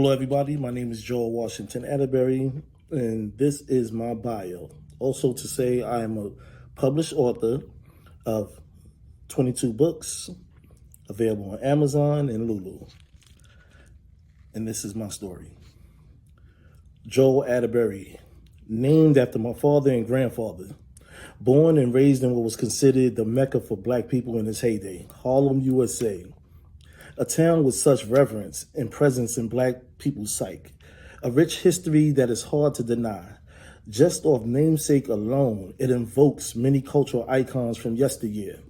Hello, everybody. My name is Joel Washington Atterberry, and this is my bio. Also, to say I am a published author of 22 books available on Amazon and Lulu. And this is my story. Joel Atterberry, named after my father and grandfather, born and raised in what was considered the Mecca for Black people in its heyday, Harlem, USA. A town with such reverence and presence in Black people's psyche, a rich history that is hard to deny. Just off namesake alone, it invokes many cultural icons from yesteryear.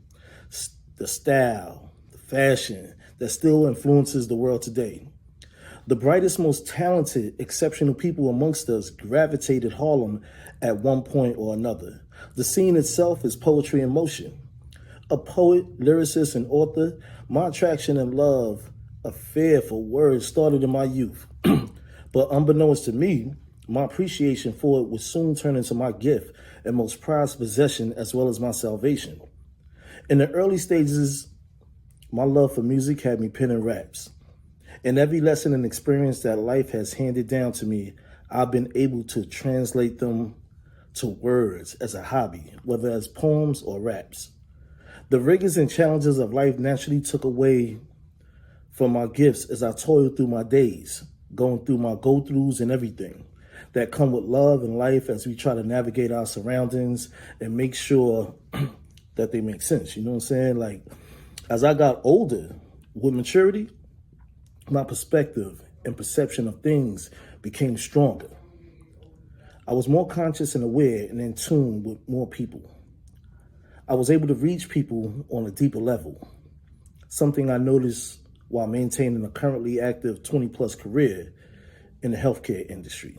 The style, the fashion that still influences the world today. The brightest, most talented, exceptional people amongst us gravitated Harlem at one point or another. The scene itself is poetry in motion. A poet, lyricist, and author, my attraction and love affair for words started in my youth. But unbeknownst to me, my appreciation for it would soon turn into my gift and most prized possession, as well as my salvation. In the early stages, my love for music had me penning raps. In every lesson and experience that life has handed down to me, I've been able to translate them to words as a hobby, whether as poems or raps. The rigors and challenges of life naturally took away from my gifts as I toiled through my days, going through my go-throughs and everything that come with love and life as we try to navigate our surroundings and make sure that they make sense. You know what I'm saying? Like, as I got older with maturity, my perspective and perception of things became stronger. I was more conscious and aware and in tune with more people. I was able to reach people on a deeper level, something I noticed while maintaining a currently active 20-plus career in the healthcare industry.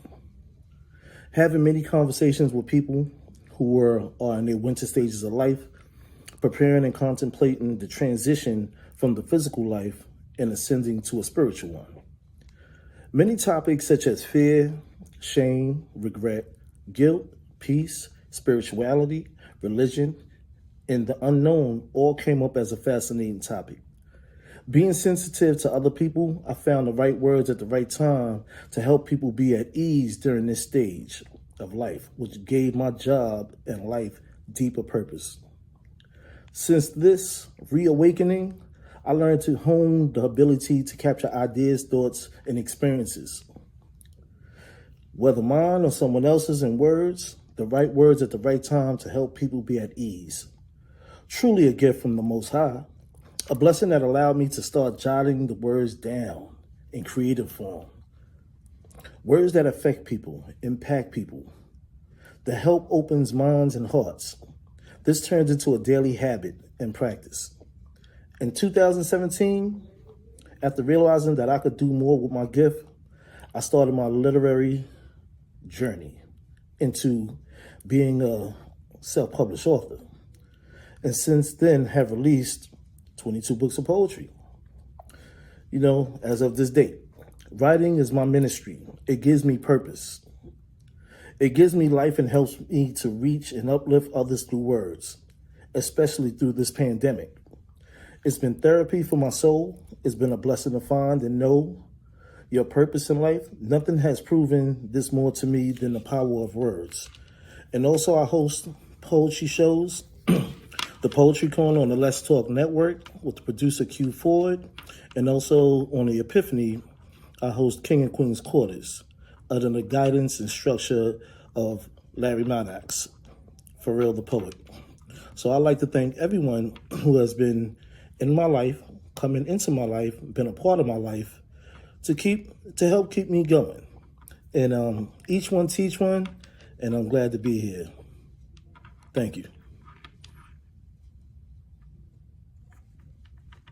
Having many conversations with people who are in their winter stages of life, preparing and contemplating the transition from the physical life and ascending to a spiritual one. Many topics such as fear, shame, regret, guilt, peace, spirituality, religion, and the unknown all came up as a fascinating topic. Being sensitive to other people, I found the right words at the right time to help people be at ease during this stage of life, which gave my job and life deeper purpose. Since this reawakening, I learned to hone the ability to capture ideas, thoughts, and experiences. Whether mine or someone else's in words, the right words at the right time to help people be at ease. Truly a gift from the Most High, a blessing that allowed me to start jotting the words down in creative form. Words that affect people, impact people. The help opens minds and hearts. This turns into a daily habit and practice. In 2017, after realizing that I could do more with my gift, I started my literary journey into being a self-published author. And since then have released 22 books of poetry. You know, as of this date, writing is my ministry. It gives me purpose. It gives me life and helps me to reach and uplift others through words, especially through this pandemic. It's been therapy for my soul. It's been a blessing to find and know your purpose in life. Nothing has proven this more to me than the power of words. And also I host poetry shows, the Poetry Corner on the Let's Talk Network with the producer Q Ford, and also on the Epiphany, I host King and Queen's Quarters under the guidance and structure of Larry Maddox, for real the poet. So I'd like to thank everyone who has been in my life, coming into my life, been a part of my life, to help keep me going. And each one teach one, and I'm glad to be here. Thank you.